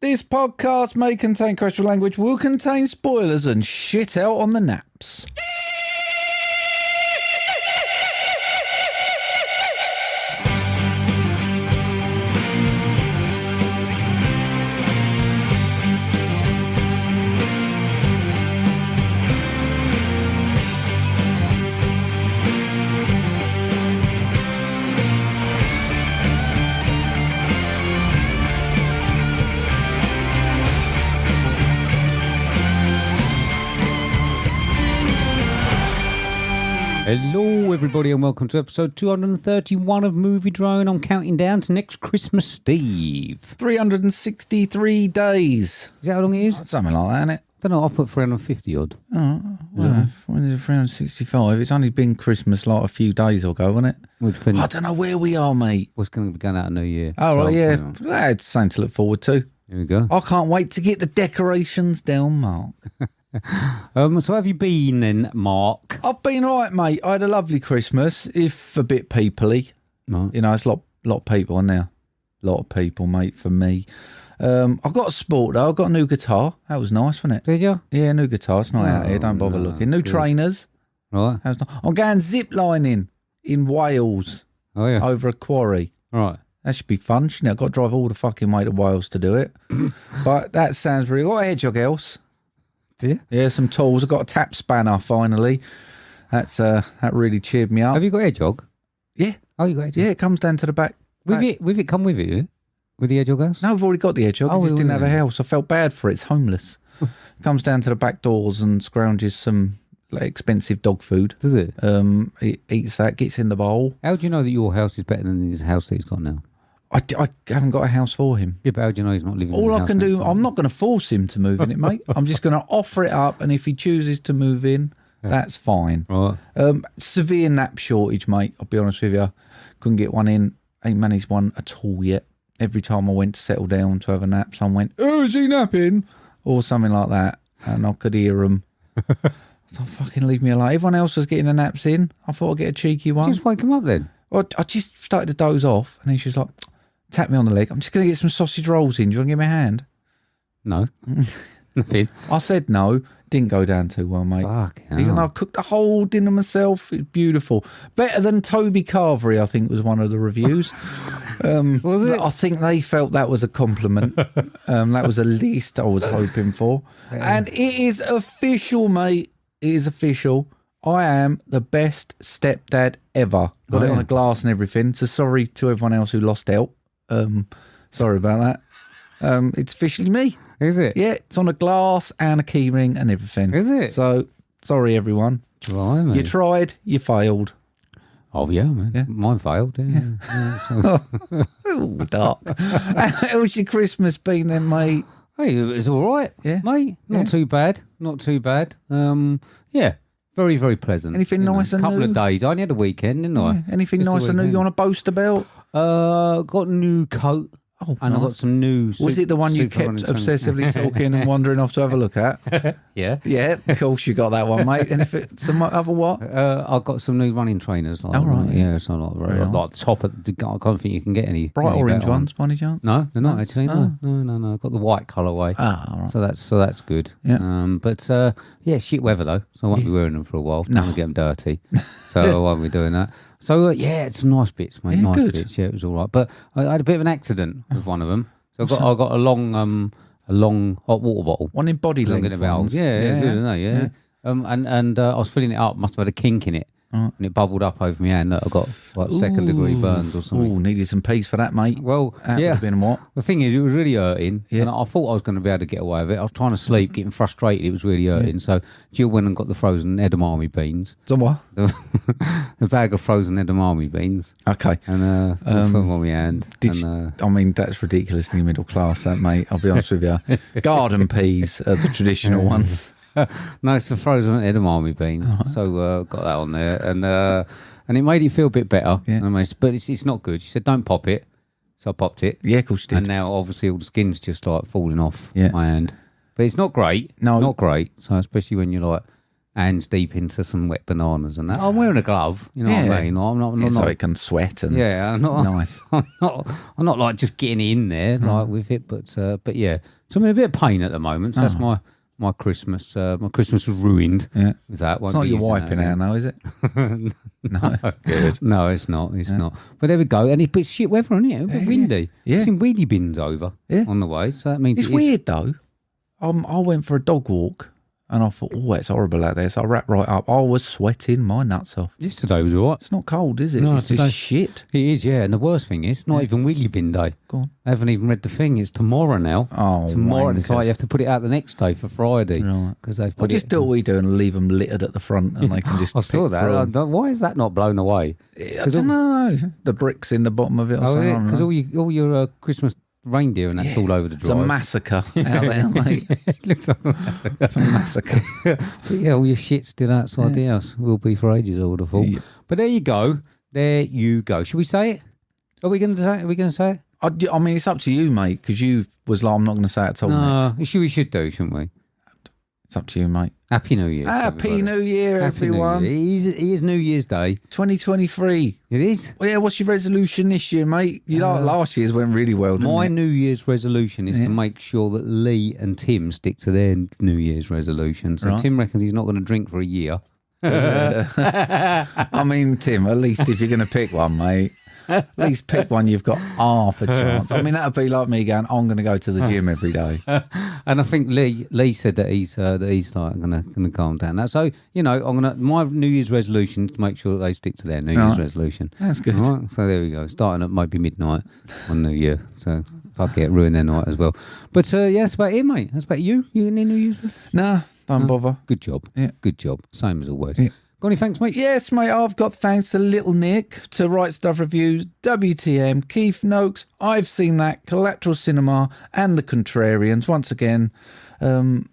This podcast may contain questionable language, will contain spoilers and shit out on the naps. Hello, everybody, and welcome to episode 231 of MovieDrone. I'm counting down to next Christmas Eve. 363 days. Is that how long it is? Something like that, isn't it? I don't know, I'll put 350 odd. Oh, well, 365. It's only been Christmas like a few days ago, wasn't it? I don't know where we are, mate. What's going to be going out of New Year? Oh, so right, yeah. Well, it's something to look forward to. Here we go. I can't wait to get the decorations down, Mark. So have you been then, Mark? I've been all right, mate. I had a lovely Christmas, if a bit peoply. Right. You know, it's a lot of people in there. A lot of people, mate, for me. I got a sport, though. I got a new guitar. That was nice, wasn't it? Did you? Yeah, new guitar. It's not out here. Don't bother looking. New trainers. Right. That was nice. I'm going zip lining in Wales. Oh, yeah. Over a quarry. Right. That should be fun, shouldn't it? I've got to drive all the fucking way to Wales to do it. But that sounds really... What a hedgehog else. Do you? Yeah, some tools. I've got a tap spanner, finally. That really cheered me up. Have you got hedgehog? Yeah. Oh, you got hedgehog? Yeah, it comes down to the back. With it come with it, yeah? With the hedgehog house? No, I've already got the hedgehog. I just didn't have a house. I felt bad for it. It's homeless. Comes down to the back doors and scrounges some expensive dog food. Does it? It eats that, gets in the bowl. How do you know that your house is better than his house that he's got now? I haven't got a house for him. Yeah, but how do you know he's not living in All the I house can do, next I'm time? not going to force him to move in it, mate. I'm just going to offer it up, and if he chooses to move in, that's fine. Right. Severe nap shortage, mate. I'll be honest with you. Couldn't get one in. Ain't managed one at all yet. Every time I went to settle down to have a nap, someone went, "Oh, is he napping?" Or something like that, and I could hear him. So fucking leave me alone. Everyone else was getting the naps in. I thought I'd get a cheeky one. Just wake him up then. Well, I just started to doze off, and then she was like, tap me on the leg. I'm just going to get some sausage rolls in. Do you want to give me a hand? No. Nothing. I said no. Didn't go down too well, mate. Fuck. Even though I cooked the whole dinner myself. It's beautiful. Better than Toby Carvery, I think, was one of the reviews. Was it? I think they felt that was a compliment. That was the least I was hoping for. And it is official, mate. It is official. I am the best stepdad ever. Got it on a glass and everything. So sorry to everyone else who lost out. Sorry about that. It's officially me. Is it? Yeah, it's on a glass and a key ring and everything. Is it? So sorry, everyone. Blimey. You tried, you failed. Oh, yeah, man. Yeah. Mine failed. Yeah. Oh, dark. How's your Christmas been then, mate? Hey, it was all right, mate. Not too bad. Not too bad. Yeah, very, very pleasant. Anything nice and couple new? of days. I only had a weekend, didn't I? Yeah. Anything Just a nice and new weekend. you want to boast about? Got a new coat. Oh, and I got some new. Was it the one you kept obsessively talking and wandering off to have a look at? Yeah. Yeah, of course you got that one, mate. And if it's some other what? I got some new running trainers. Like, Oh, right. Yeah, so like top of the. I can't think you can get any Bright any orange better ones, by any chance? No, they're not actually. Oh. No. I've got the white colourway. Ah, all right. So that's good. Yeah. But yeah, shit weather though, so I won't be wearing them for a while. No, to get them dirty. So I won't be doing that. So yeah, it's some nice bits, mate. Yeah, nice good. bits. Yeah, it was all right. But I had a bit of an accident with one of them. So I got a long hot water bottle. One in body length. Ones. Yeah, good, isn't it? Yeah. And I was filling it up. Must have had a kink in it. And it bubbled up over my hand. I got like second degree burns or something. Oh, needed some peace for that, mate. Well, that would have been what? The thing is, it was really hurting. Yeah. And I thought I was going to be able to get away with it. I was trying to sleep, getting frustrated. It was really hurting. Yeah. So Gill went and got the frozen edamame beans. So what? The bag of frozen edamame beans. Okay. And put them on my hand. I mean, that's ridiculously middle class, that, mate. I'll be honest with you. Garden peas are the traditional ones. No, it's the frozen edamame beans. So got that on there, and it made it feel a bit better. Yeah. But it's not good. She said, "Don't pop it," so I popped it. Yeah, of course you did. And now obviously all the skin's just like falling off Yeah. my hand. But it's not great. No. Not great. So especially when you're like hands deep into some wet bananas and that. I'm wearing a glove, you know what I mean? I'm not, so it can sweat and I'm not nice. I'm not like just getting in there like with it, but yeah. So I'm in a bit of pain at the moment. So that's my Christmas. My Christmas was ruined with that. It's not your wiping out now, is it? No, good. No, it's not. It's not. But there we go. And it's shit weather, isn't it? A bit windy. Yeah. I've seen wheelie bins over on the way, so that means it's weird though. I went for a dog walk. And I thought, oh, it's horrible out there. So I wrapped right up. I was sweating my nuts off. Yesterday was all right. It's not cold, is it? No, it's just shit. It is, yeah. And the worst thing is, not even wheelie bin day. Go on. I haven't even read the thing. It's tomorrow now. Oh, tomorrow. It's like you have to put it out the next day for Friday. Right. Because they've Well, just do what we do and leave them littered at the front and they can just I saw that. Why is that not blown away? I don't know. The bricks in the bottom of it or something. Because all your Christmas reindeer and that's all over the drive. It's a massacre out there, mate. It looks like it's a massacre. So yeah, all your shit's still outside the house. Will be for ages, I would have thought. Yeah. But there you go. There you go. Should we say it? Are we going to say it? I mean, it's up to you, mate, because you was like, I'm not going to say it at all. No, we should do, shouldn't we? It's up to you, mate. Happy New Year. Happy New Year, everyone. New Year. It is New Year's Day. 2023. It is? Well, yeah, what's your resolution this year, mate? You know, last year's went really well, didn't My it? New Year's resolution is to make sure that Lee and Tim stick to their New Year's resolution. So Tim reckons he's not going to drink for a year. I mean, Tim, at least if you're going to pick one, mate, at least pick one you've got half a chance. I mean, that would be like me going, I'm going to go to the gym every day. And I think Lee said that he's like going to calm down. Now, so you know, my New Year's resolution is to make sure that they stick to their New Year's resolution. That's good. All right, so there we go. Starting at maybe midnight on New Year. So fuck it, ruin their night as well. But yeah, that's about it, mate. That's about you. You any New Year's? Nah, don't bother. Good job. Yeah, good job. Same as always. Yeah. Got any thanks, mate? Yes, mate. I've got thanks to Little Nick, to Right Stuff Reviews, WTM, Keith Noakes, I've Seen That, Collateral Cinema, and the Contrarians. Once again, not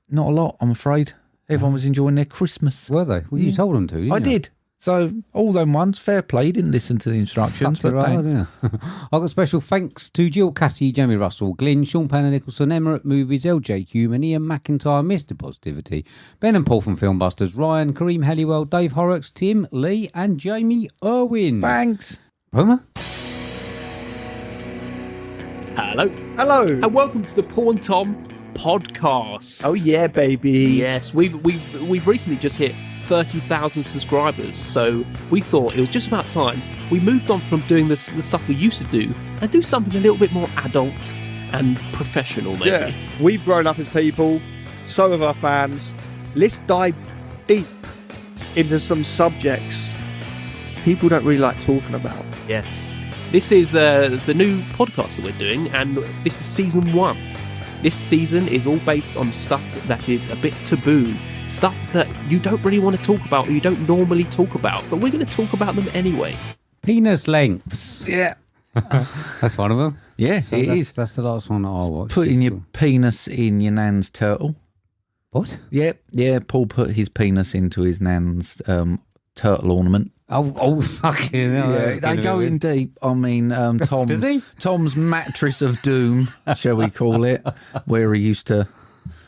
a lot, I'm afraid. Everyone was enjoying their Christmas. Were they? Well, you told them to, didn't you? I did. So all them ones, fair play, didn't listen to the instructions, but thanks. Yeah. I've got special thanks to Gill, Cassie, Jamie Russell, Glyn, Shaun Panda Nicolson, Emma at Movies, LJ Human, Ian McIntyre, Mr. Positivity, Ben and Paul from FilmBusters, Ryan, Karim Helliwell, Dave Horrocks, Tim, Lee and Jamie Irwin. Thanks. Homer? Hello. Hello. And welcome to the Paul and Tom podcast. Oh yeah, baby. Yes, we've recently just hit 30,000 subscribers, so we thought it was just about time we moved on from doing the stuff we used to do and do something a little bit more adult and professional, maybe. Yeah, we've grown up as people, so have our fans. Let's dive deep into some subjects people don't really like talking about. Yes. This is the new podcast that we're doing, and this is season 1. This season is all based on stuff that is a bit taboo, stuff that you don't really want to talk about or you don't normally talk about, but we're going to talk about them anyway. Penis lengths. Yeah. That's one of them. Yeah, so it is. That's the last one that I watched. Putting your penis in your nan's turtle. What? Yeah, Paul put his penis into his nan's turtle ornament. Oh, fucking hell. Yeah, they go in deep. I mean, Tom's mattress of doom, shall we call it, where he used to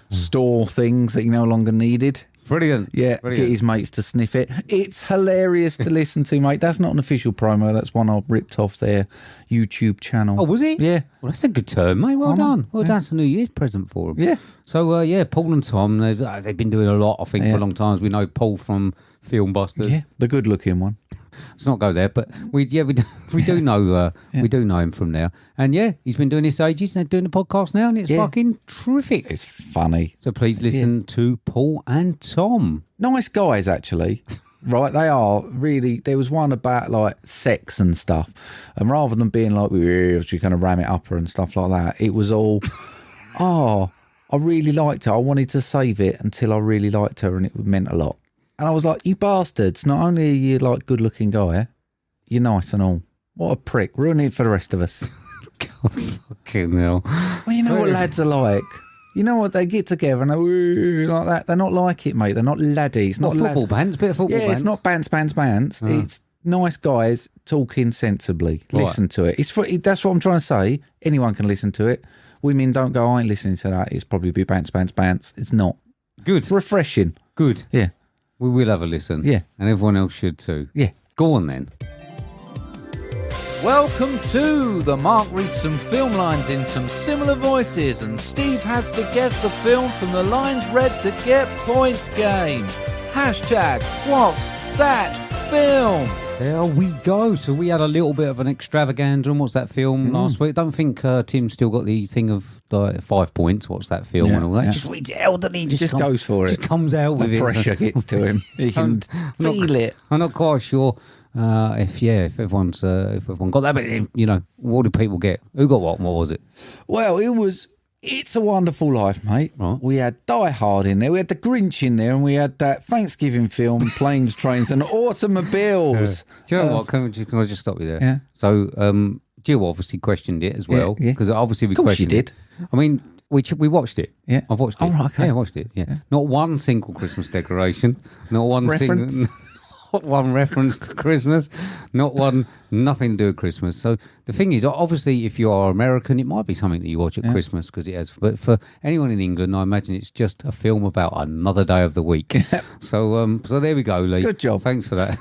store things that he no longer needed. Brilliant. Yeah, Brilliant. Get his mates to sniff it. It's hilarious to listen to, mate. That's not an official promo. That's one I ripped off their YouTube channel. Oh, was it? Yeah. Well, that's a good term, mate. Well done. Well, that's a New Year's present for them. Yeah. So, Paul and Tom, they've been doing a lot, I think, for a long time. We know Paul from FilmBusters. Yeah, the good-looking one. Let's not go there, but we do know we do know him from there. And he's been doing this ages and they're doing the podcast now, and it's fucking terrific. It's funny. So please listen to Paul and Tom. Nice guys, actually. Right, they are really. There was one about like sex and stuff, and rather than being like you're going to ram it up her and stuff like that, it was all, I really liked her. I wanted to save it until I really liked her, and it meant a lot. And I was like, you bastards, not only are you like good looking guy, you're nice and all. What a prick. Ruining it for the rest of us. God fucking hell. Well, you know what lads are like. You know what, they get together and they like that. They're not like it, mate. They're not laddies. It's not football bands, bit of football bands. Yeah, it's not bands. It's nice guys talking sensibly. Right. Listen to it. That's what I'm trying to say. Anyone can listen to it. Women don't go, I ain't listening to that. It's probably be bands. It's not. Good. It's refreshing. Good. Yeah. We will have a listen. Yeah. And everyone else should too. Yeah. Go on then. Welcome to the Marc reads some film lines in some similar voices, and Steve has to guess the film from the lines read to get points game. Hashtag what's that film? There we go. So we had a little bit of an extravaganza on what's that film last week. Don't think Tim still got the thing of 5 points. What's that film and all that? Just reads it out, doesn't he? Just goes for it. Just comes out with The it. pressure gets to him. He can feel it. I'm not quite sure if everyone got that, but what did people get? Who got what? What was it? Well, It's a Wonderful Life, mate. Right. We had Die Hard in there. We had The Grinch in there, and we had that Thanksgiving film, Planes, Trains, and Automobiles. Do you know what? Can I just stop you there? Yeah. So Jill obviously questioned it as well Yeah. because obviously we Of course she questioned did. it. I mean, we watched it. Yeah. I've watched it. Oh, right, okay. Yeah, I watched it. Yeah. Not one single Christmas decoration. Not one Reference. single. Not one reference to Christmas. Nothing to do with Christmas. So the thing is, obviously, if you are American, it might be something that you watch at Christmas because it has. But for anyone in England, I imagine it's just a film about another day of the week. So there we go, Lee. Good job. Thanks for that.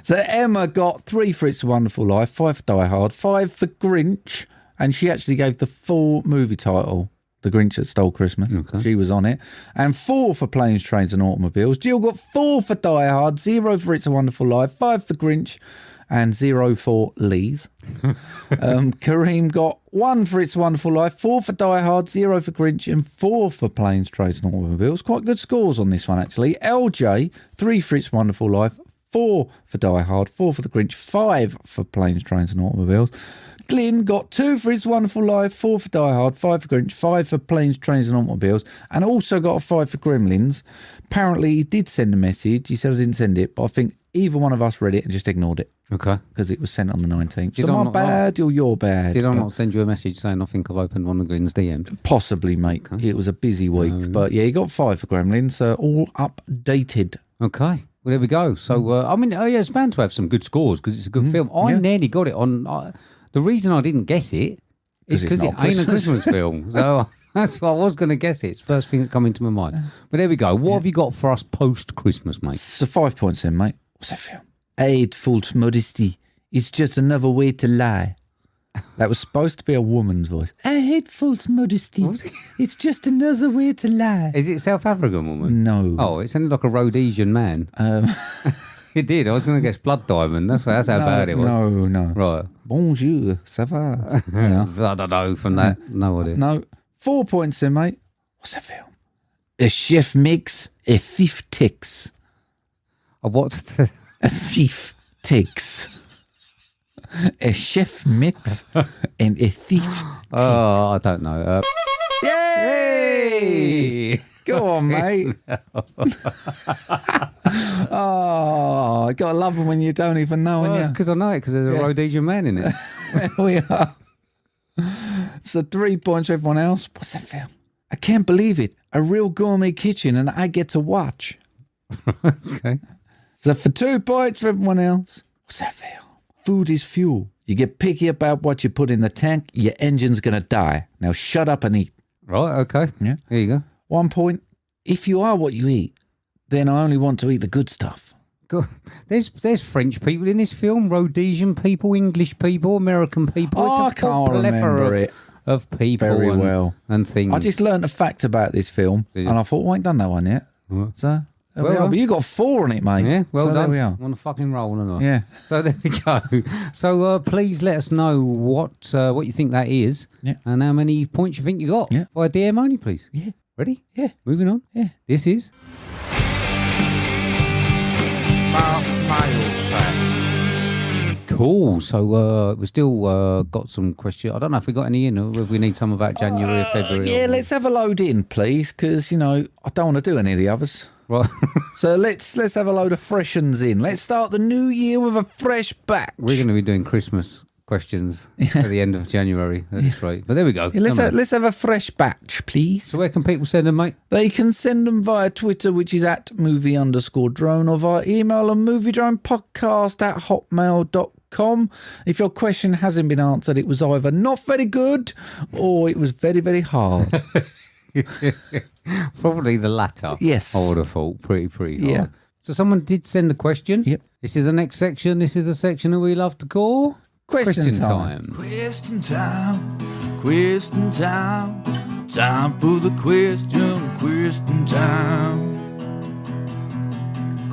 So Emma got 3 for It's a Wonderful Life, 5 for Die Hard, 5 for Grinch, and she actually gave the full movie title, The Grinch That Stole Christmas. Okay. She was on it. And 4 for Planes, Trains and Automobiles. Jill got 4 for Die Hard, 0 for It's a Wonderful Life, 5 for Grinch, and 0 for Lee's. Karim got 1 for It's a Wonderful Life, 4 for Die Hard, 0 for Grinch, and 4 for Planes, Trains and Automobiles. Quite good scores on this one, actually. LJ, 3 for It's a Wonderful Life, 4 for Die Hard, 4 for The Grinch, 5 for Planes, Trains and Automobiles. Glyn got 2 for His Wonderful Life, 4 for Die Hard, 5 for Grinch, 5 for Planes, Trains and Automobiles, and also got a 5 for Gremlins. Apparently he did send a message. He said I didn't send it, but I think either one of us read it and just ignored it Okay. because it was sent on the 19th. Did So I am I not- bad or you're bad? Did I not send you a message saying I think I've opened one of Glyn's DMs? Possibly, mate. It was a busy week. But yeah, he got 5 for Gremlins, all updated. Okay. Well, there we go. So, it's bound to have some good scores because it's a good film. I nearly got it on... the reason I didn't guess it is 'Cause it's because it not ain't a Christmas film. So that's why I was going to guess it. It's the first thing that come into my mind. But there we go. What have you got for us post-Christmas, mate? So 5 points in, mate. What's that film? Aid false modesty. It's just another way to lie. That was supposed to be a woman's voice. I hate false modesty. It's just another way to lie. Is it South African woman? No. Oh, it sounded like a Rhodesian man. It did. I was going to guess Blood Diamond. That's how bad it was. No. Right. Bonjour, ça va? I don't know from that. No idea. No. 4 points in, mate. What's that film? A chef makes, a thief takes. What? A thief takes. A chef makes and a thief takes. Oh, I don't know. Yay! Go on, mate. Oh, gotta love them when you don't even know, Well, and it's you. because I know it because there's a Rhodesian man in it. There we are. So 3 points for everyone else. What's that film? I can't believe it. A real gourmet kitchen, and I get to watch. Okay. So for 2 points for everyone else. What's that film? Food is fuel. You get picky about what you put in the tank, your engine's gonna die. Now shut up and eat. Right, okay. Yeah. There you go. 1 point. If you are what you eat, then I only want to eat the good stuff. Go- There's French people in this film, Rhodesian people, English people, American people. It's Oh, a I can't full plethora remember it of people very and, well. and things. I just learned a fact about this film, Did you? and I thought, well, I ain't done that one yet. So there we Well are. done. But you got 4 on it, mate. Yeah, well so done. There we are. I'm on a fucking roll, aren't I? Yeah. So there we go. So please let us know what you think that is, Yeah. and how many points you think you got. Yeah. By DM only, please. Yeah. Ready? Yeah. Moving on. Yeah. This is. Cool. So we still got some questions. I don't know if we got any in, or if we need some about January or February. Yeah, or... let's have a load in, please, because, I don't want to do any of the others. Right. So let's have a load of fresh uns in. Let's start the new year with a fresh batch. We're going to be doing Christmas questions at the end of January. That's right. But there we go. Yeah, Come on. let's have a fresh batch, please. So where can people send them, mate? They can send them via Twitter, which is at movie_drone, or via email on moviedronepodcast@hotmail.com. If your question hasn't been answered, it was either not very good or it was very, very hard. Probably the latter. Yes. I would have thought. Pretty hard. Yeah. So someone did send a question. Yep. This is the next section. This is the section that we love to call Question time. Question time. Question time. Time for the question. Question time.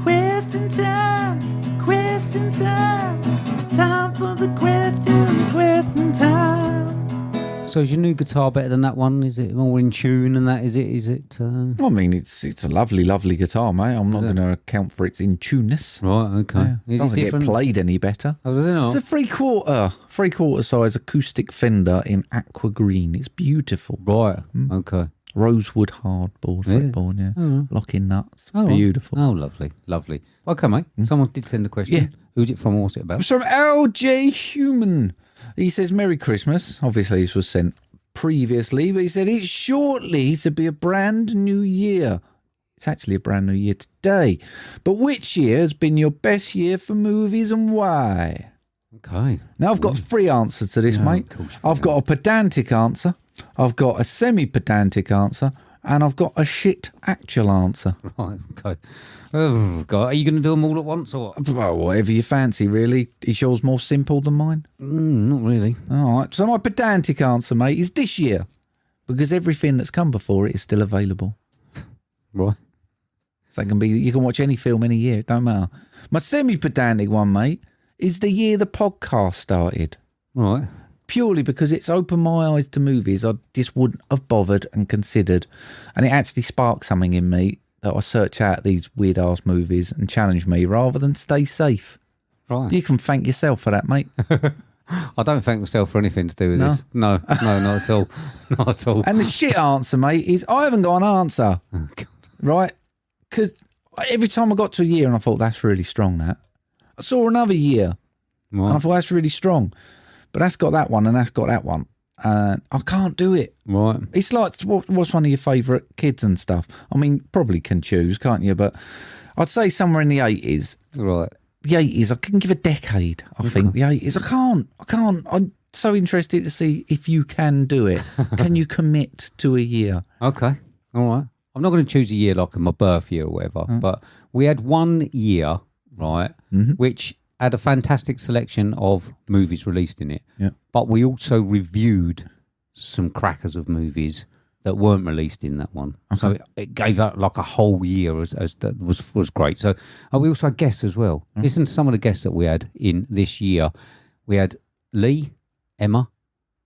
Question time. Question time. Time for the question. Question time. So is your new guitar better than that one? Is it more in tune than that? Is it? I mean, it's a lovely, lovely guitar, mate. I'm not going to account for its in tuneness. Right, okay. It doesn't get played any better. Oh, does it not? It's a three-quarter size acoustic Fender in aqua green. It's beautiful. Right, okay. Rosewood hardboard, fretboard, yeah. Locking nuts. Beautiful. Oh, lovely, lovely. Okay, mate. Someone did send a question. Yeah. Who's it from? What's it about? It's from LJ Human. He says, Merry Christmas. Obviously, this was sent previously, but he said, it's shortly to be a brand new year. It's actually a brand new year today. But which year has been your best year for movies and why? Okay. Now, I've got three answers to this, mate. I've got a pedantic answer, I've got a semi-pedantic answer, and I've got a shit actual answer. Right, okay. Oh, God. Are you going to do them all at once or what? Well, whatever you fancy, really. Is yours more simple than mine? Not really. All right. So my pedantic answer, mate, is this year. Because everything that's come before it is still available. Right. So you can watch any film any year. It don't matter. My semi-pedantic one, mate, is the year the podcast started. Right. Purely because it's opened my eyes to movies I just wouldn't have bothered and considered. And it actually sparked something in me that I search out these weird-ass movies and challenge me rather than stay safe. Right. You can thank yourself for that, mate. I don't thank myself for anything to do with this. No, not at all. Not at all. And the shit answer, mate, is I haven't got an answer. Oh, God. Right? Because every time I got to a year and I thought, that's really strong, that. I saw another year and I thought, that's really strong. But that's got that one and that's got that one. I can't do it. Right. It's like, what's one of your favourite kids and stuff? I mean, probably can choose, can't you? But I'd say somewhere in the 80s. Right. The 80s, I can give a decade, I think. The 80s, I can't. I'm so interested to see if you can do it. Can you commit to a year? Okay. All right. I'm not going to choose a year like my birth year or whatever, but we had 1 year, right, which had a fantastic selection of movies released in it. Yeah. But we also reviewed some crackers of movies that weren't released in that one. Okay. So it gave out like a whole year as that was great. So we also had guests as well. Listen to some of the guests that we had in this year. We had Lee, Emma,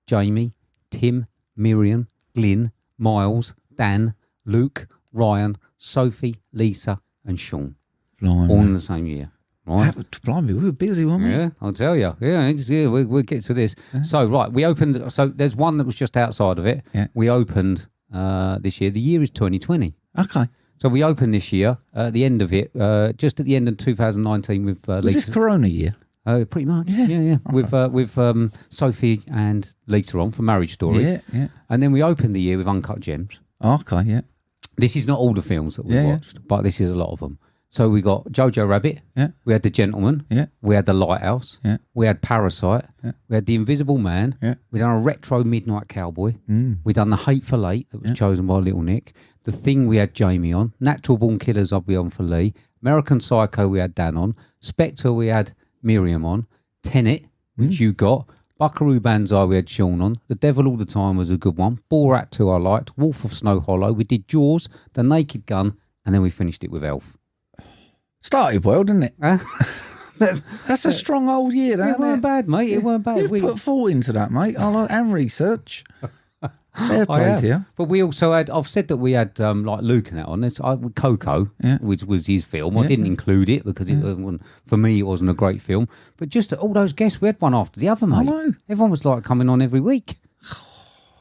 Jamie, Tim, Miriam, Glyn, Miles, Dan, Luke, Ryan, Sophie, Lisa and Shaun. Blimey. All in the same year. Right. Blimey, we were busy, weren't we? Yeah, I'll tell you. Yeah, we'll get to this. So, right, we opened... So, there's one that was just outside of it. Yeah. We opened this year. The year is 2020. Okay. So, we opened this year, at the end of it, just at the end of 2019 with Lisa. Was this Corona year? Pretty much. Yeah. With Sophie and Lisa on for Marriage Story. Yeah. And then we opened the year with Uncut Gems. Okay, yeah. This is not all the films that we watched, but this is a lot of them. So we got Jojo Rabbit. Yeah. We had The Gentleman. Yeah. We had The Lighthouse. Yeah. We had Parasite. Yeah. We had The Invisible Man. Yeah. We done a retro Midnight Cowboy. We done The Hateful Eight that was chosen by Little Nick. The Thing we had Jamie on. Natural Born Killers I'll be on for Lee. American Psycho we had Dan on. Spectre we had Miriam on. Tenet, which you got. Buckaroo Banzai we had Shaun on. The Devil All the Time was a good one. Borat 2 I liked. Wolf of Snow Hollow. We did Jaws, The Naked Gun, and then we finished it with Elf. Started well, didn't it? That's a strong old year, that, It weren't bad, mate. It weren't bad. You've put thought into that, mate. I like and research. Fair play to you. But we also had, I've said that we had like Luke and that on. It's Coco, which was his film. I didn't include it because it wasn't, for me it wasn't a great film. But just all those guests, we had one after the other, mate. I know. Everyone was like coming on every week.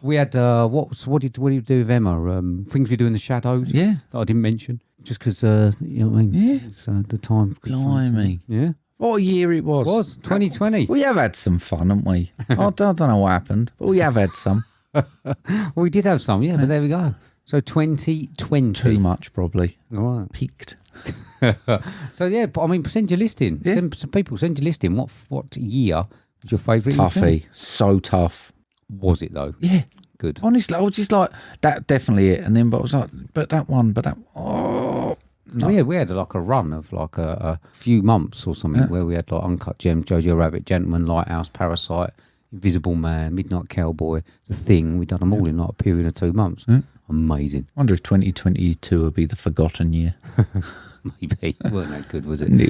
We had, what did you do with Emma? Things We Do in the Shadows. Yeah. That I didn't mention. Just because, you know what I mean? Yeah. It's, the time. Blimey. Yeah. What a year it was. It was, 2020. We have had some fun, haven't we? I don't know what happened, but we have had some. We did have some, but there we go. So 2020. Too much, probably. All right. Peaked. So, yeah, but I mean, send your list in. Yeah. Some people, send your list in. What year was your favourite? Toughy. So tough. Was it, though? Yeah. Good. Honestly, I was just like, that definitely it. And then, but I was like, but that one, oh, We had like a run of like a few months or something where we had like Uncut Gems, Jojo Rabbit, Gentleman, Lighthouse, Parasite, Invisible Man, Midnight Cowboy, The Thing. We'd done them all in like a period of 2 months. Amazing. I wonder if 2022 will be the forgotten year. Maybe. Weren't that good, was it? No.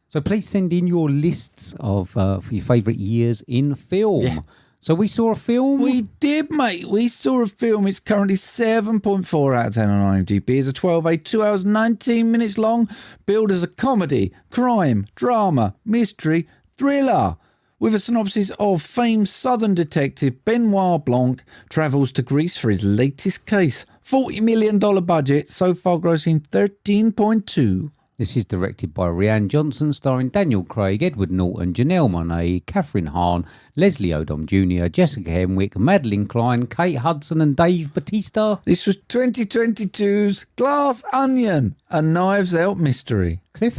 So please send in your lists of for your favourite years in film. Yeah. So we saw a film. We did, mate. We saw a film. It's currently 7.4 out of 10 on IMDb. It's a 12A, 2 hours, 19 minutes long. Billed as a comedy, crime, drama, mystery, thriller. With a synopsis of famed Southern detective Benoit Blanc travels to Greece for his latest case. $40 million budget, so far grossing 13.2. This is directed by Rianne Johnson, starring Daniel Craig, Edward Norton, Janelle Monáe, Catherine Hahn, Leslie Odom Jr., Jessica Henwick, Madeline Klein, Kate Hudson and Dave Bautista. This was 2022's Glass Onion, a Knives Out mystery. Clip.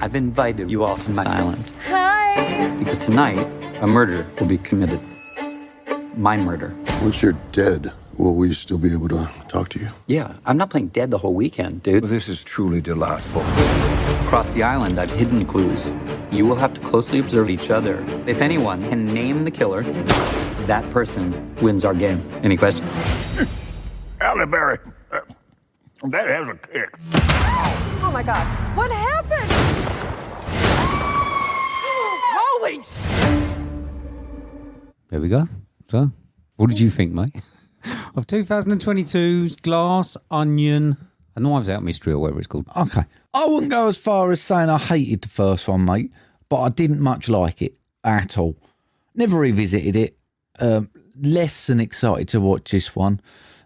I've invited you all to my island. Hi. Because tonight, a murder will be committed. My murder. Once you're dead, will we still be able to talk to you? Yeah, I'm not playing dead the whole weekend, dude. This is truly delightful. Across the island, I've hidden clues. You will have to closely observe each other. If anyone can name the killer, that person wins our game. Any questions? Halle Berry, that has a kick. Oh my God. What happened? Holy There we go. So, what did you think, mate? Of 2022's Glass Onion, a Knives Out mystery or whatever it's called. Okay. I wouldn't go as far as saying I hated the first one, mate, but I didn't much like it at all. Never revisited it. Less than excited to watch this one.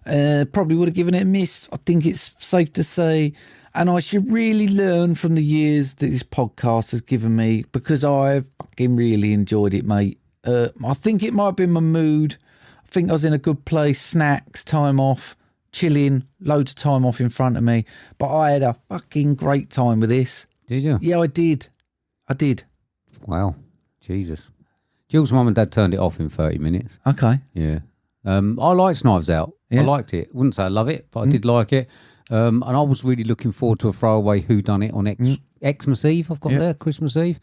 Probably would have given it a miss. I think it's safe to say. And I should really learn from the years that this podcast has given me, because I've fucking really enjoyed it, mate. I think it might have been my mood. I think I was in a good place, snacks, time off, chilling, loads of time off in front of me. But I had a fucking great time with this. Did you? Yeah, I did. Wow. Jesus. Jill's mum and dad turned it off in 30 minutes. Okay. Yeah. I liked Knives Out. Yeah. I liked it. Wouldn't say I love it, but I did like it. And I was really looking forward to a throwaway whodunit on Xmas Eve. I've got there, Christmas Eve.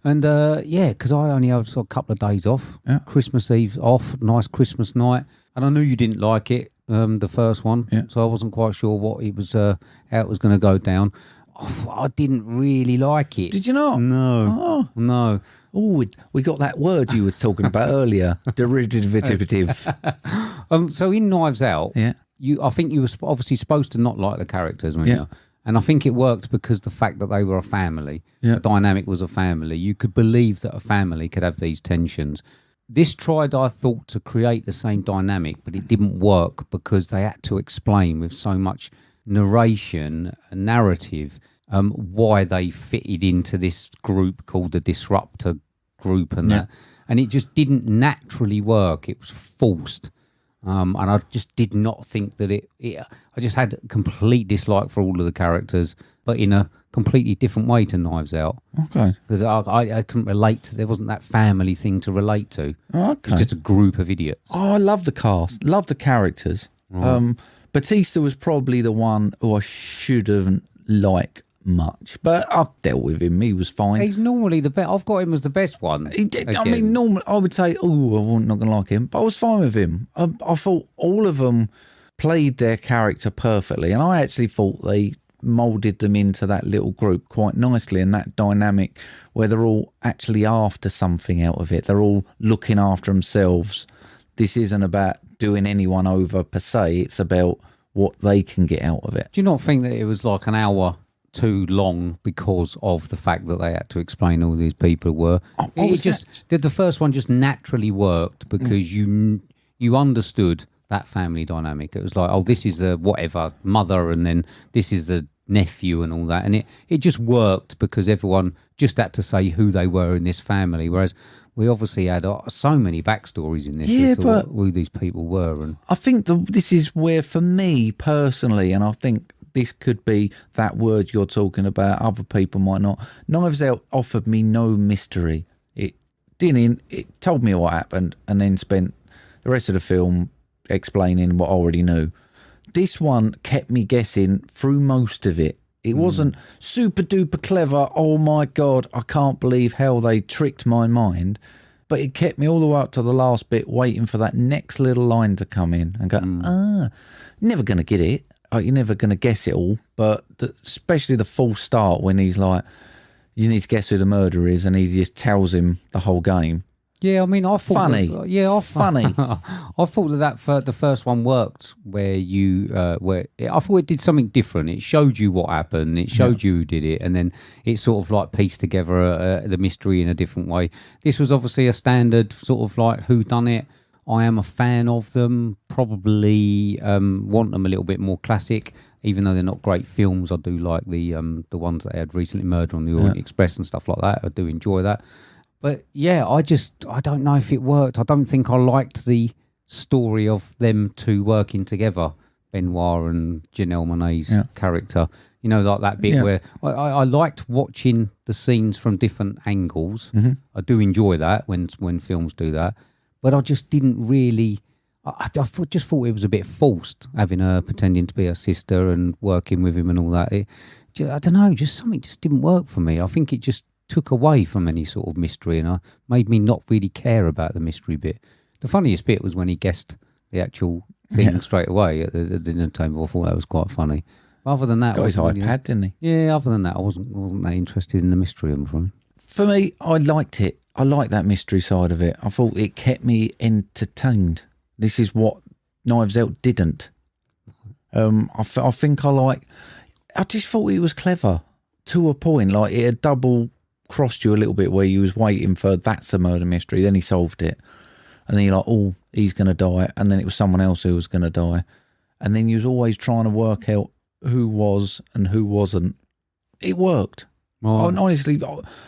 And because I only had a couple of days off. Yeah. Christmas Eve off, nice Christmas night. And I knew you didn't like it, the first one. Yeah. So I wasn't quite sure what it was, how it was going to go down. Oh, I didn't really like it. Did you not? No. Oh. No. Oh, we got that word you was talking about earlier. Derivative. So in Knives Out, I think you were obviously supposed to not like the characters, weren't you? And I think it worked because the fact that they were a family, the dynamic was a family. You could believe that a family could have these tensions. This tried, I thought, to create the same dynamic, but it didn't work because they had to explain with so much narration and narrative why they fitted into this group called the Disruptor group and that. And it just didn't naturally work. It was forced. And I just did not think that I just had a complete dislike for all of the characters, but in a completely different way to Knives Out. Okay. Because I couldn't relate to, there wasn't that family thing to relate to. Okay. It was just a group of idiots. Oh, I love the cast, love the characters. Right. Bautista was probably the one who I shouldn't like much, but I've dealt with him. He was fine. He's normally the best. I've got him as the best one. I mean, normally I would say, I'm not going to like him, but I was fine with him. I thought all of them played their character perfectly, and I actually thought they moulded them into that little group quite nicely, and that dynamic where they're all actually after something out of it. They're all looking after themselves. This isn't about doing anyone over per se. It's about what they can get out of it. Do you not think that it was like an hour too long because of the fact that they had to explain who these people were? The first one just naturally worked because you understood that family dynamic. It was like, this is the whatever mother, and then this is the nephew and all that, and it just worked because everyone just had to say who they were in this family, whereas we obviously had so many backstories in this as to who these people were. And I think this is where, for me personally, and I think this could be that word you're talking about, other people might not, Knives Out offered me no mystery. It told me what happened and then spent the rest of the film explaining what I already knew. this one kept me guessing through most of it. It wasn't super duper clever. Oh my God, I can't believe how they tricked my mind. But it kept me all the way up to the last bit, waiting for that next little line to come in and go, never going to get it. Like, you're never going to guess it all. But especially the full start when he's like, you need to guess who the murderer is, and he just tells him the whole game. Yeah, I mean, I thought funny. Funny. I thought that the first one worked, where I thought it did something different. It showed you what happened. It showed you who did it, and then it sort of like pieced together the mystery in a different way. This was obviously a standard sort of like whodunit. I am a fan of them. Probably want them a little bit more classic, even though they're not great films. I do like the ones that they had recently, Murder on the Orient Express and stuff like that. I do enjoy that. But yeah, I don't know if it worked. I don't think I liked the story of them two working together, Benoit and Janelle Monáe's character. You know, like that bit where I liked watching the scenes from different angles. Mm-hmm. I do enjoy that when films do that. But I just didn't really... I just thought it was a bit forced, having her pretending to be her sister and working with him and all that. I don't know, just something just didn't work for me. I think it just took away from any sort of mystery, and made me not really care about the mystery bit. The funniest bit was when he guessed the actual thing straight away at the dinner table. I thought that was quite funny. But other than that, got his iPad, didn't he? Yeah. Other than that, I wasn't that interested in the mystery. I'm afraid. For me, I liked it. I liked that mystery side of it. I thought it kept me entertained. This is what Knives Out didn't. I think I just thought it was clever to a point. Like, it had double crossed you a little bit, where you was waiting for that's a murder mystery, then he solved it, and then you're like, oh, he's going to die, and then it was someone else who was going to die, and then you was always trying to work out who was and who wasn't. It worked. Oh. Honestly,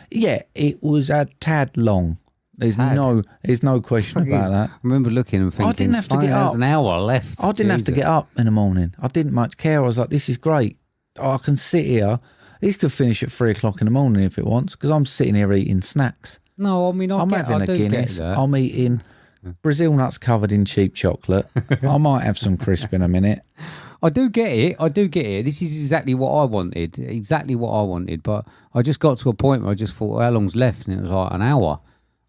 yeah, it was a tad long. There's no question about that. I remember looking and thinking, I didn't have to get up. There's an hour left. I didn't have to get up in the morning. I didn't much care. I was like, this is great. I can sit here. This could finish at 3 o'clock in the morning if it wants, because I'm sitting here eating snacks. No, I mean, I'm having a Guinness. I'm eating Brazil nuts covered in cheap chocolate. I might have some crisp in a minute. I do get it. This is exactly what I wanted. But I just got to a point where I just thought, how long's left? And it was like an hour.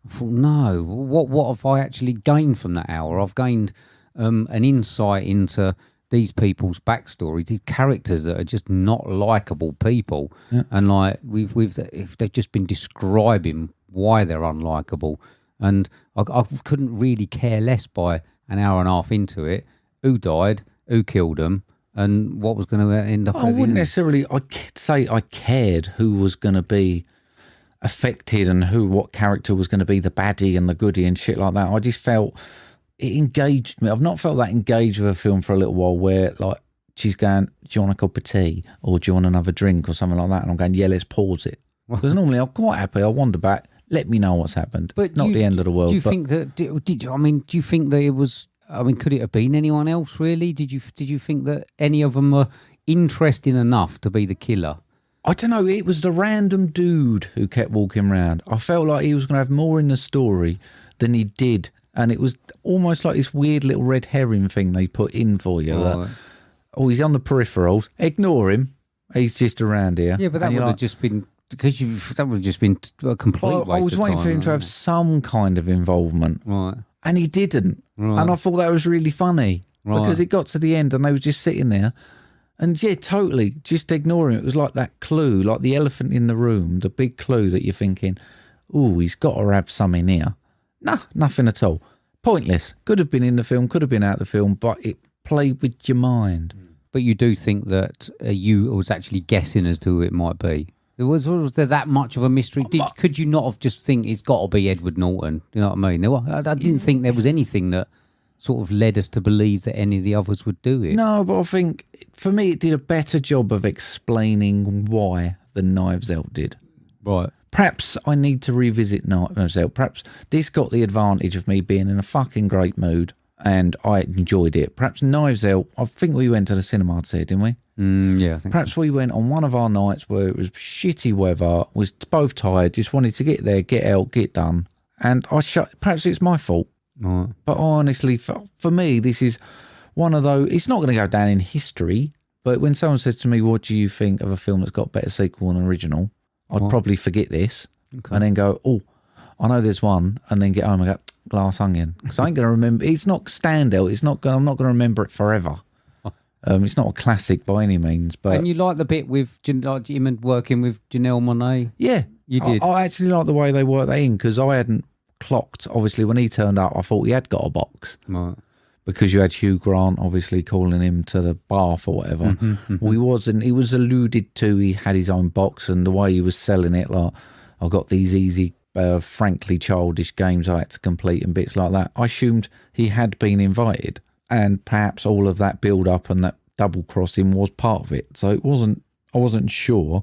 I thought, no, what have I actually gained from that hour? I've gained an insight into these people's backstories, these characters that are just not likable people, and like they've just been describing why they're unlikable, and I couldn't really care less by an hour and a half into it who died, who killed them, and what was going to end up. I wouldn't necessarily say I cared who was going to be affected and what character was going to be the baddie and the goodie and shit like that. I just felt it engaged me. I've not felt that engaged with a film for a little while, where like she's going, do you want a cup of tea, or do you want another drink or something like that? And I'm going, yeah, let's pause it. Because normally I'm quite happy. I wander back, let me know what's happened. But not the end of the world. Do you think that? Do you think that it was? I mean, could it have been anyone else? Really? Did you think that any of them were interesting enough to be the killer? I don't know. It was the random dude who kept walking around. I felt like he was going to have more in the story than he did. And it was almost like this weird little red herring thing they put in for you. He's on the peripherals. Ignore him. He's just around here. Yeah, but that would have just been... that would have just been a complete waste of time. I was waiting for him to have some kind of involvement. Right. And he didn't. Right. And I thought that was really funny. Right. Because it got to the end and they were just sitting there. And yeah, totally, just ignoring it. It was like that clue, like the elephant in the room, the big clue that you're thinking, ooh, he's got to have something here. Nah, nothing at all. Pointless. Could have been in the film, could have been out of the film, but it played with your mind. But you do think that you was actually guessing as to who it might be? Was there that much of a mystery? Could you not have just think it's got to be Edward Norton? You know what I mean? I didn't think there was anything that sort of led us to believe that any of the others would do it. No, but I think, for me, it did a better job of explaining why than Knives Out did. Right. Perhaps I need to revisit Knives Out. Perhaps this got the advantage of me being in a fucking great mood and I enjoyed it. Perhaps Knives Out, I think we went to the cinema to see it, didn't we? Yeah, I think Perhaps so. We went on one of our nights where it was shitty weather, was both tired, just wanted to get there, get out, get done. And perhaps it's my fault. Right. But honestly, for me, this is one of those. It's not going to go down in history, but when someone says to me, "What do you think of a film that's got a better sequel than original?" I'd probably forget this and then go, "Oh, I know there's one," and then get home and go, "Glass Onion," because I ain't going to remember. It's not standout. It's not. I'm not going to remember it forever. It's not a classic by any means, but And you like the bit with like him and working with Janelle Monáe? yeah, You did. I actually like the way they worked that in because I hadn't clocked. Obviously, when he turned up, I thought he had got a box Right. because you had Hugh Grant obviously calling him to the bath or whatever. Well, he wasn't. He was alluded to. He had his own box, and the way he was selling it, like I've got these easy, frankly childish games I had to complete and bits like that. I assumed he had been invited. And perhaps all of that build up and that double crossing was part of it. So it wasn't. I wasn't sure.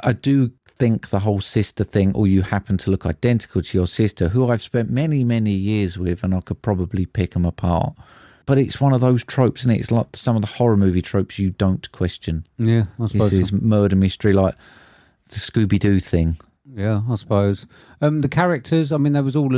I do think the whole sister thing, or you happen to look identical to your sister, who I've spent many, many years with, and I could probably pick them apart. But it's one of those tropes, and it's like some of the horror movie tropes you don't question. Yeah, I suppose. This is murder mystery, like the Scooby-Doo thing. Yeah, I suppose. The characters, I mean, they was all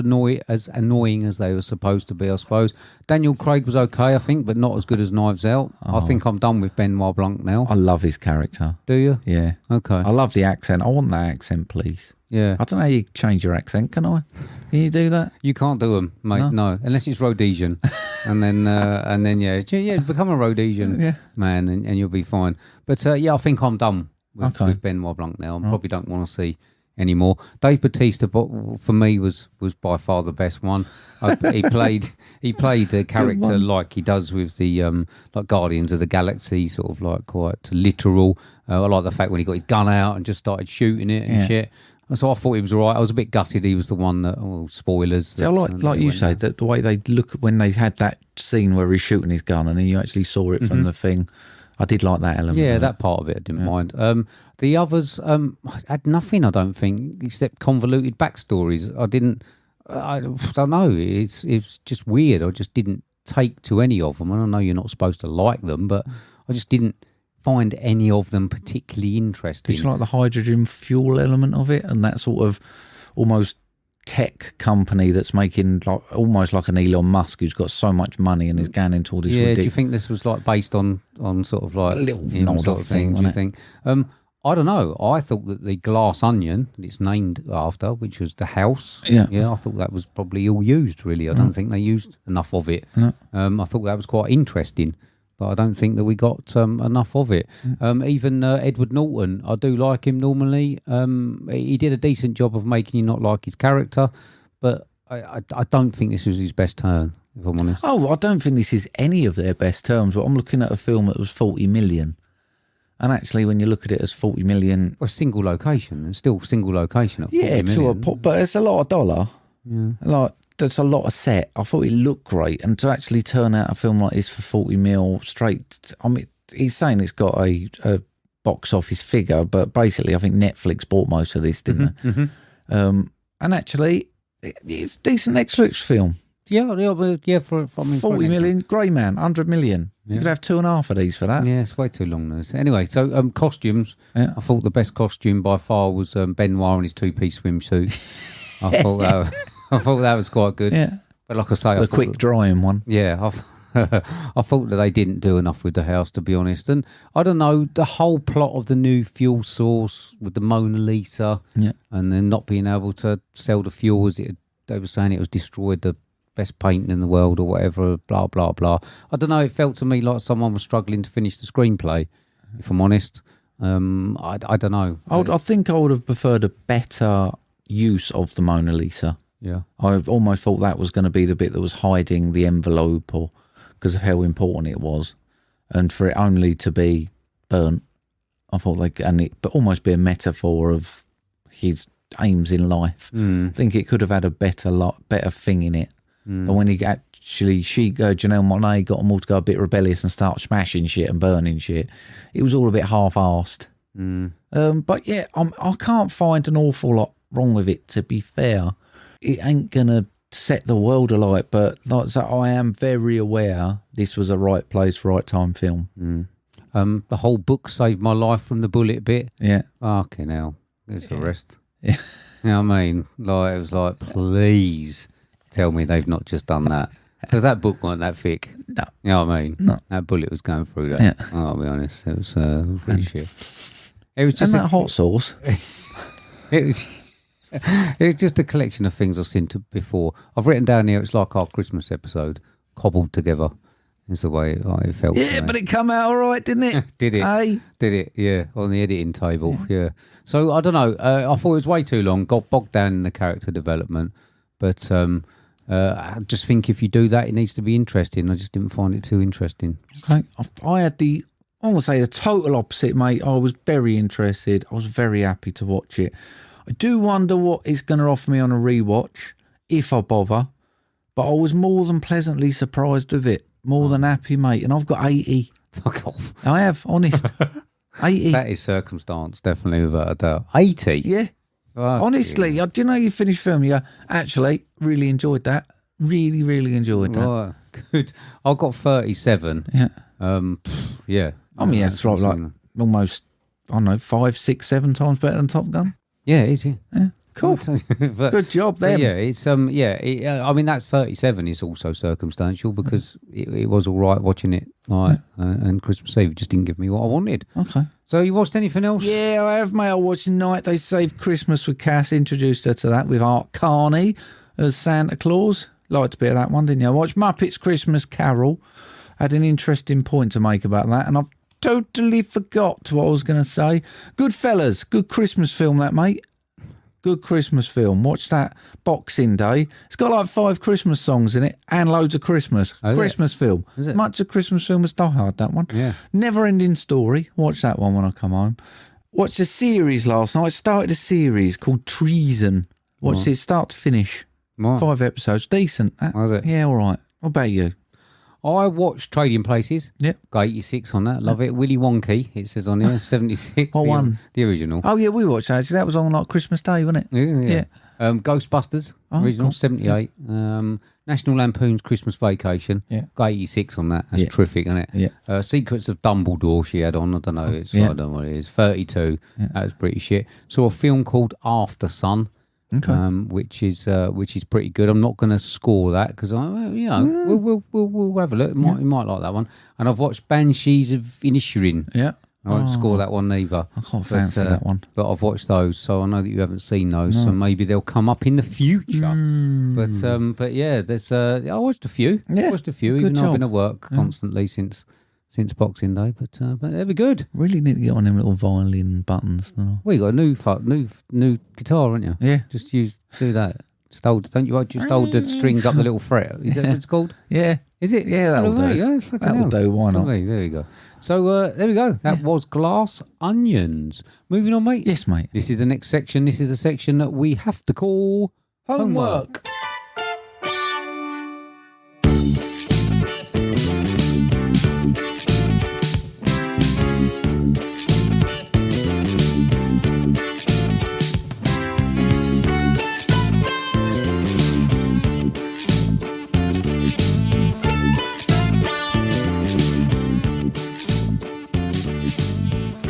as annoying as they were supposed to be, I suppose. Daniel Craig was okay, I think, but not as good as Knives Out. I think I'm done with Benoit Blanc now. I love his character. Do you? Yeah. Okay. I love the accent. I want that accent, please. Yeah. I don't know how you change your accent, can I? Can you do that? You can't do them, mate. No, unless it's Rhodesian, and then yeah, become a Rhodesian man, and you'll be fine. But yeah, I think I'm done with Benoit Blanc now. I probably don't want to see anymore. Dave Bautista, for me, was by far the best one. He played a character like he does with the like Guardians of the Galaxy, sort of like quite literal. I like the fact when he got his gun out and just started shooting it and shit. So I thought he was all right. I was a bit gutted he was the one that, spoilers. So like you say, that the way they look when they had that scene where he's shooting his gun and then you actually saw it from the thing. I did like that element. Yeah, that part of it I didn't mind. The others had nothing, I don't think, except convoluted backstories. I don't know. It's just weird. I just didn't take to any of them. And I know you're not supposed to like them, but I just didn't find any of them particularly interesting. Did you like the hydrogen fuel element of it and that sort of almost tech company that's making like almost like an Elon Musk who's got so much money and is going into all this ridiculous... do you think this was like based on sort of like a little nod sort of thing? Do you think? I don't know. I thought that the Glass Onion, that it's named after, which was the house, I thought that was probably all used, really. I don't think they used enough of it. I thought that was quite interesting, but I don't think that we got enough of it. Even Edward Norton, I do like him normally. He did a decent job of making you not like his character, but I don't think this was his best turn, if I'm honest. Oh, I don't think this is any of their best terms, but I'm looking at a film that was 40 million. And actually, when you look at it as 40 million... Well, single location. It's still single location at 40 million. But it's a lot of dollar. Yeah. Like, there's a lot of set. I thought it looked great. And to actually turn out a film like this for 40 mil straight... I mean, he's saying it's got a box office figure, but basically, I think Netflix bought most of this, didn't they? And actually, it's a decent Netflix film. Yeah, for 40 million, Grey Man, 100 million. You could have 2.5 of these for that. Yeah, it's way too long now. Anyway, so costumes. I thought the best costume by far was Benoit in his two-piece swimsuit. I thought that was quite good. Yeah, but like I say, the quick drying one. Yeah, I thought that they didn't do enough with the house, to be honest. And I don't know, the whole plot of the new fuel source with the Mona Lisa, and then not being able to sell the fuel as they were saying it was destroyed the best painting in the world or whatever, blah, blah, blah. I don't know, it felt to me like someone was struggling to finish the screenplay, if I'm honest. I don't know. I think I would have preferred a better use of the Mona Lisa. Yeah. I almost thought that was going to be the bit that was hiding the envelope or because of how important it was. And for it only to be burnt, I thought but almost be a metaphor of his aims in life. I think it could have had a better thing in it. And when he actually, Janelle Monáe got them all to go a bit rebellious and start smashing shit and burning shit, it was all a bit half-arsed. But yeah, I can't find an awful lot wrong with it, to be fair. It ain't going to set the world alight, but like so I am very aware this was a right place, right time film. The whole book saved my life from the bullet bit. Yeah. Fucking hell. There's the rest. Yeah. You know what I mean? Like, it was like, please tell me they've not just done that. Because that book wasn't that thick. No. You know what I mean? No. That bullet was going through that. Yeah. I'll be honest. It was pretty shit. It was And just that hot sauce. it was just a collection of things I've seen before. I've written down here, it's like our Christmas episode, cobbled together. Is the way it felt. Yeah, but it come out all right, didn't it? Did it? Hey? Did it? Yeah, on the editing table. Yeah. So I don't know. I thought it was way too long. Got bogged down in the character development. But I just think if you do that, it needs to be interesting. I just didn't find it too interesting. Okay. I had I want to say the total opposite, mate. I was very interested. I was very happy to watch it. I do wonder what it's going to offer me on a rewatch, if I bother. But I was more than pleasantly surprised with it. More than happy, mate. And I've got 80. Fuck off. I have, honest. 80. That is circumstance, definitely, without a doubt. 80? Yeah. Fuck Honestly, do you know you finish film, you go, actually, really enjoyed that. Really, really enjoyed that. Right. Good. I've got 37. Yeah. Yeah. I mean, it's like almost, I don't know, 5, 6, 7 times better than Top Gun. Yeah, it is. Yeah. Cool. But, Good job there. Yeah, it's I mean that 37 is also circumstantial because it was all right watching it and Christmas Eve just didn't give me what I wanted. Okay. So you watched anything else? Yeah, I have, mate. I watched Night They Saved Christmas with Cass. Introduced her to that with Art Carney as Santa Claus. Liked a bit of that one, didn't you? I watched Muppets Christmas Carol. Had an interesting point to make about that, and I've totally forgot what I was going to say. Goodfellas, good Christmas film, that, mate. Good Christmas film. Watch that Boxing Day. It's got like 5 Christmas songs in it and loads of Christmas. Christmas film. Is it? Much a Christmas film as Die Hard, that one. Yeah. Never Ending Story. Watch that one when I come home. Watched a series last night. I started a series called Treason. Watched it start to finish. Right. 5 episodes. Decent. Was it? Yeah, all right. What about you? I watched Trading Places. Yep. Got 86 on that. Love it. Willy Wonky, it says on here. 76. What one? The original. Oh, yeah, we watched that. That was on like Christmas Day, wasn't it? Yeah. Ghostbusters, original, cool. 78. National Lampoon's Christmas Vacation. Yeah. Got 86 on that. That's terrific, isn't it? Yeah. Secrets of Dumbledore she had on. I don't know. I don't know what it is. 32. Yeah. That was pretty shit. Saw a film called After Sun. Okay. Which is pretty good. I'm not going to score that because we'll have a look. You might like that one. And I've watched Banshees of Inisherin. Yeah. I won't score that one neither. I can't fancy that one. But I've watched those, so I know that you haven't seen those. So maybe they'll come up in the future. But yeah, there's I watched a few. Yeah, I watched a few, good even though I've job. been at work constantly since Boxing Day. But they'll be good. Really need to get on them little violin buttons. Well, you got a new guitar, haven't you? Yeah. Just do that. Just hold the strings up the little fret. Is that what it's called? Yeah. Is it? Yeah, that'll do. Yeah, That'll do. Why not? There you go. So there we go. That was Glass Onions. Moving on, mate. Yes, mate. This is the next section. This is the section that we have to call Homework.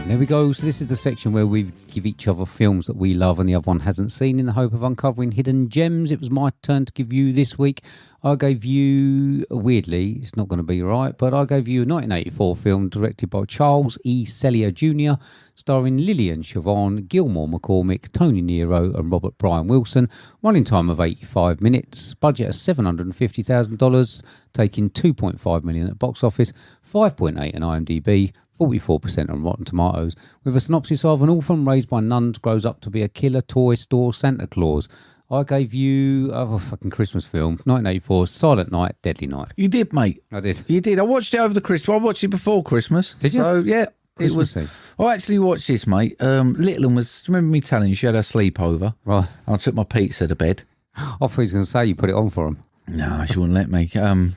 There we go. So this is the section where we give each other films that we love and the other one hasn't seen in the hope of uncovering hidden gems. It was my turn to give you this week. I gave you, weirdly, it's not going to be right, but I gave you a 1984 film directed by Charles E. Sellier Jr., starring Lillian Siobhan, Gilmore McCormick, Tony Nero and Robert Brian Wilson. Running time of 85 minutes. Budget of $750,000, taking $2.5 million at box office, 5.8 on IMDb, 44% on Rotten Tomatoes, with a synopsis of an orphan raised by nuns grows up to be a killer toy store Santa Claus. I gave you a fucking Christmas film, 1984, Silent Night, Deadly Night. You did, mate. I did. You did. I watched it over the Christmas. I watched it before Christmas. Did you? So, yeah. Christmas it was. Eve. I actually watched this, mate. Little one was, remember me telling you she had a sleepover? Right. And I took my pizza to bed. I thought he was going to say you put it on for him. No, she wouldn't let me. So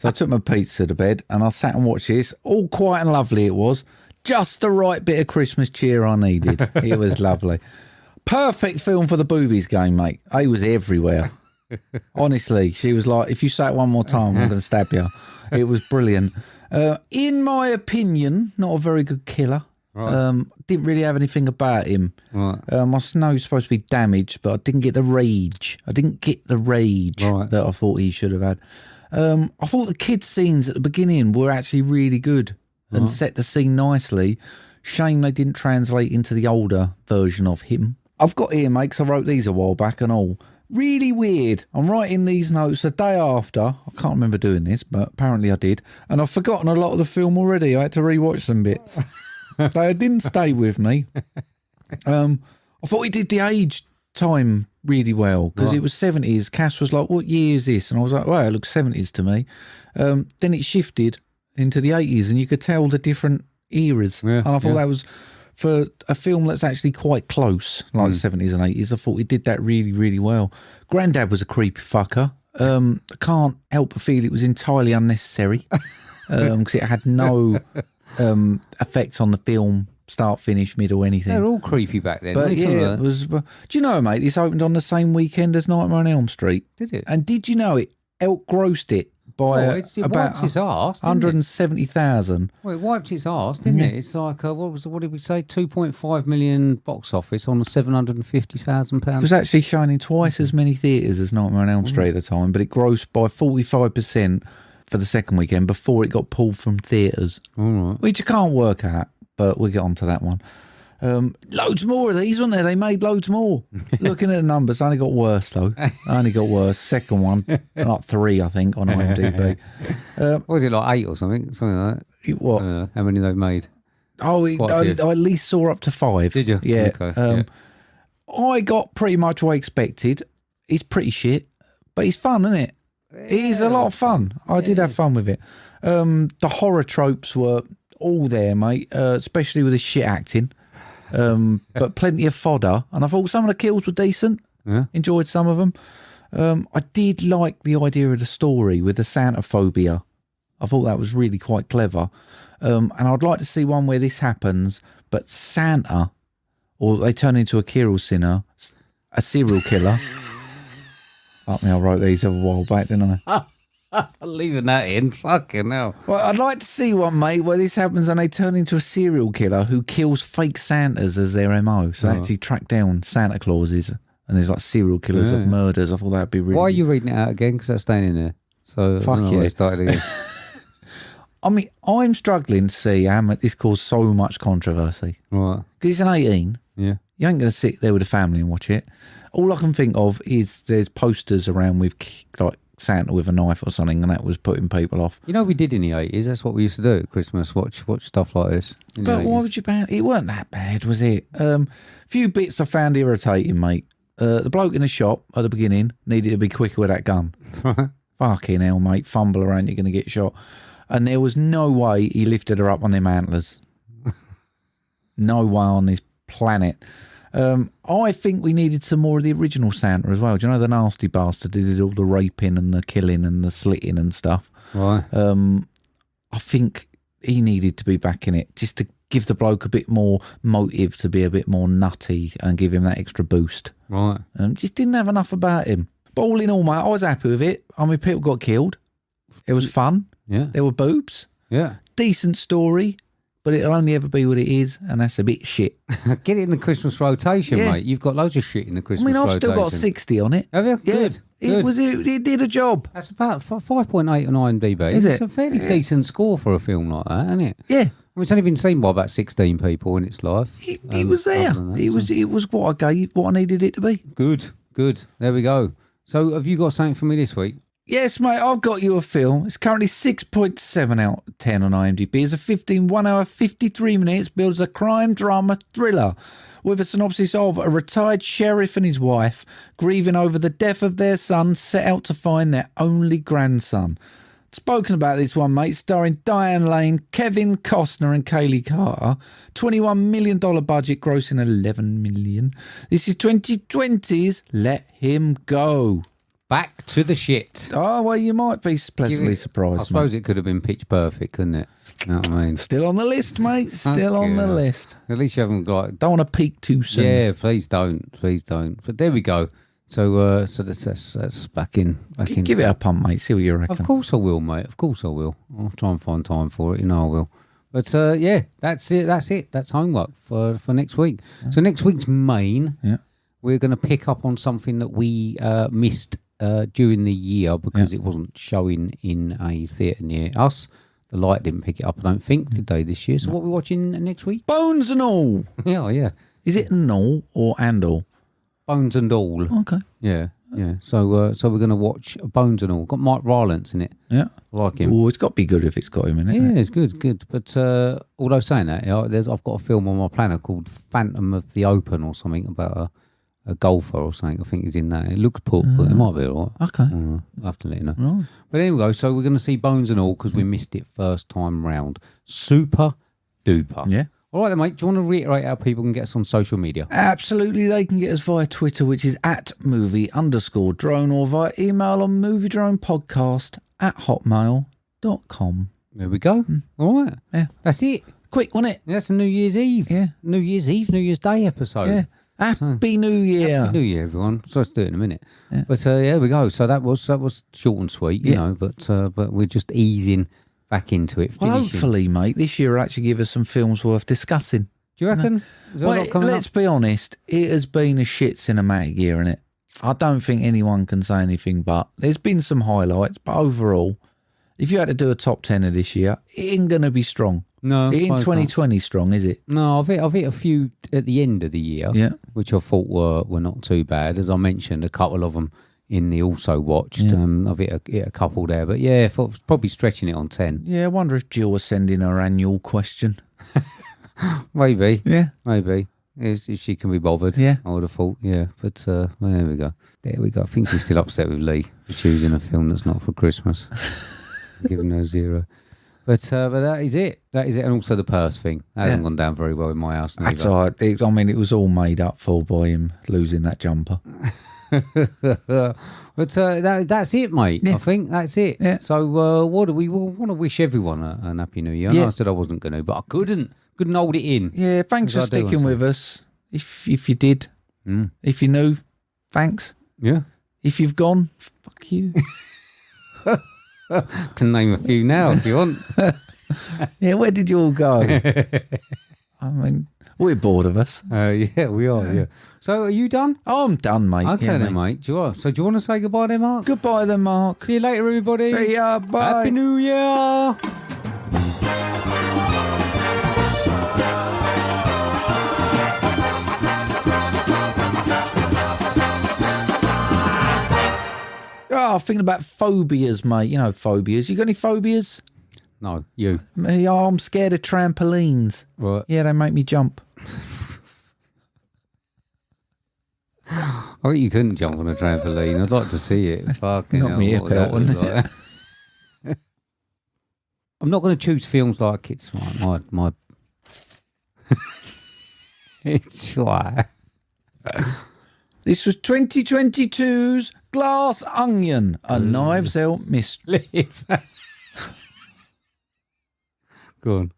I took my pizza to bed and I sat and watched this. All quiet and lovely it was. Just the right bit of Christmas cheer I needed. It was lovely. Perfect film for the boobies game, mate. He was everywhere. Honestly, she was like, if you say it one more time, I'm going to stab you. It was brilliant. In my opinion, not a very good killer. Right. Didn't really have anything about him. Right. I know he's supposed to be damaged, but I didn't get the rage. Right. That I thought he should have had. I thought the kids' scenes at the beginning were actually really good and set the scene nicely. Shame they didn't translate into the older version of him. I've got here, mate, 'cause I wrote these a while back and all. Really weird. I'm writing these notes a day after. I can't remember doing this, but apparently I did. And I've forgotten a lot of the film already. I had to rewatch some bits. They didn't stay with me. I thought he did the age time really well because it was 70s. Cass was like, what year is this? And I was like, well, it looks 70s to me. Then it shifted into the 80s and you could tell the different eras. And I thought that was, for a film that's actually quite close, like the 70s and 80s, I thought he did that really, really well. Grandad was a creepy fucker. I can't help but feel it was entirely unnecessary because it had no effect on the film, start, finish, middle, anything. They're all creepy back then. But yeah, it was. Do you know, mate, this opened on the same weekend as Nightmare on Elm Street. Did it? And did you know it outgrossed it by it about wiped its arse, 170,000? Well, it wiped its arse, didn't it? It's like, what did we say? 2.5 million box office on a £750,000. It was actually showing in twice as many theatres as Nightmare on Elm Street at the time, but it grossed by 45% for the second weekend before it got pulled from theatres. All right. Which you can't work out, but we'll get on to that one. Loads more of these, weren't there? They made loads more. Looking at the numbers, only got worse though. Only got worse. Second one, like 3, I think, on IMDb. What was it, like 8 or something? Something like that. What? How many they've made? Oh, I at least saw up to 5. Did you? Yeah. Okay. I got pretty much what I expected. It's pretty shit, but it's fun, isn't it? It is a lot of fun. I did have fun with it. The horror tropes were all there, mate, especially with the shit acting. But plenty of fodder, and I thought some of the kills were decent. Enjoyed some of them. I did like the idea of the story with the Santa phobia. I thought that was really quite clever. And I'd like to see one where this happens, but Santa, or they turn into a serial killer. Fuck me, I wrote these a while back, didn't I? Leaving that in, fucking hell. Well, I'd like to see one, mate, where this happens and they turn into a serial killer who kills fake Santas as their MO. So they actually track down Santa Clauses, and there's like serial killers of murders. I thought that'd be really. Why are you reading it out again? Because that's staying in there. So fuck yeah. Started again. I mean, I'm struggling to see how this caused so much controversy. Right. Because it's an 18. Yeah. You ain't going to sit there with a family and watch it. All I can think of is there's posters around with like Santa with a knife or something, and that was putting people off. You know, we did in the 80s. That's what we used to do at Christmas. Watch stuff like this. But why would you ban it? It weren't that bad, was it? Few bits I found irritating, mate. The bloke in the shop at the beginning needed to be quicker with that gun. Fucking hell, mate. Fumble around, you're going to get shot. And there was no way he lifted her up on them antlers. No way on this planet. I think we needed some more of the original Santa as well. Do you know the nasty bastard who did all the raping and the killing and the slitting and stuff? Right. I think he needed to be back in it just to give the bloke a bit more motive to be a bit more nutty and give him that extra boost. Right. Just didn't have enough about him. But all in all, mate, I was happy with it. I mean, people got killed. It was fun. Yeah. There were boobs. Yeah. Decent story. But it'll only ever be what it is, and that's a bit shit. Get it in the Christmas rotation, mate. You've got loads of shit in the Christmas rotation. I've still got 60 on it. Have you? Yeah. Good. It did a job. That's about 5.8 on IMDb. It's a fairly decent score for a film like that, isn't it? Yeah. I mean, it's only been seen by about 16 people in its life. It was there. It was what I gave, what I needed it to be. Good. There we go. So have you got something for me this week? Yes, mate, I've got you a film. It's currently 6.7 out of 10 on IMDb. It's a 1 hour, 53 minutes, builds a crime drama thriller with a synopsis of a retired sheriff and his wife grieving over the death of their son, set out to find their only grandson. Spoken about this one, mate, starring Diane Lane, Kevin Costner and Kaylee Carter. $21 million budget, grossing $11 million. This is 2020's Let Him Go. Back to the shit. Oh, well, you might be pleasantly surprised. I suppose it could have been pitch perfect, couldn't it? You know what I mean? Still on the list, mate. Still on the list. At least you haven't got... Don't want to peak too soon. Yeah, please don't. But there we go. So that's back in. Give it a pump, mate. See what you reckon. Of course I will, mate. Of course I will. I'll try and find time for it. You know I will. But yeah, that's it. That's homework for next week. So next week's main, we're going to pick up on something that we missed during the year because it wasn't showing in a theatre near us. The light didn't pick it up, I don't think, did they, this year? So what are we watching next week? Bones and all. Yeah. Is it an all or and all? Bones and all. Okay. Yeah. So we're going to watch Bones and all. Got Mike Rylance in it. Yeah. I like him. Oh, it's got to be good if it's got him in it. Yeah, it's good. But although saying that, I've got a film on my planner called Phantom of the Open or something about a golfer or something. I think is in that. It looks poor, but it might be all right. Okay. I'll have to let you know. Right. But anyway, so we're going to see Bones and all because we missed it first time round. Super duper. Yeah. All right then, mate. Do you want to reiterate how people can get us on social media? Absolutely. They can get us via Twitter, which is @movie_drone, or via email on moviedronepodcast@hotmail.com. There we go. All right. Yeah. That's it. Quick, wasn't it? That's a New Year's Eve. Yeah. New Year's Eve, New Year's Day episode. Yeah. Happy New Year. Happy New Year, everyone. So let's do it in a minute. Yeah. But there we go. So that was short and sweet, you know. But we're just easing back into it. Well, hopefully, mate, this year will actually give us some films worth discussing. Do you reckon? Is there a lot coming let's up? be honest. It has been a shit cinematic year, innit? I don't think anyone can say anything but. There's been some highlights, but overall, if you had to do a top 10 of this year, it ain't going to be strong. No, it ain't 2020 strong, is it? No, I've hit a few at the end of the year, which I thought were not too bad. As I mentioned, a couple of them in the also watched. I've hit a couple there, but I thought it was probably stretching it on 10. Yeah, I wonder if Jill was sending her annual question. Maybe. Yeah. Maybe. If she can be bothered. Yeah. I would have thought, But well, there we go. I think she's still upset with Lee for choosing a film that's not for Christmas. Giving her 0. But that is it. That is it. And also the purse thing. That hasn't gone down very well in my house. That's all right. It was all made up for by him losing that jumper. But that's it, mate. I think that's it. Yeah. So what do we want to wish everyone an happy new year? I know I said I wasn't going to, but I couldn't hold it in. Yeah, thanks for sticking with us. If you did, if you knew, thanks. Yeah. If you've gone, fuck you. Can name a few now if you want. Yeah, where did you all go? I mean, we're bored of us. Yeah, we are. Yeah. So, are you done? Oh, I'm done, mate. Okay, then, mate. Do you want to say goodbye, then, Mark? Goodbye, then, Mark. See you later, everybody. See ya. Bye. Happy New Year. Oh, thinking about phobias, mate. You know phobias. You got any phobias? No, you. Me, I'm scared of trampolines. Right. Yeah, they make me jump. I think you couldn't jump on a trampoline. I'd like to see it. Fucking Not hell, me, what that was like. I'm not going to choose films like it's my it's why. This was 2022's Glass Onion, a Knives Out mystery. Go on.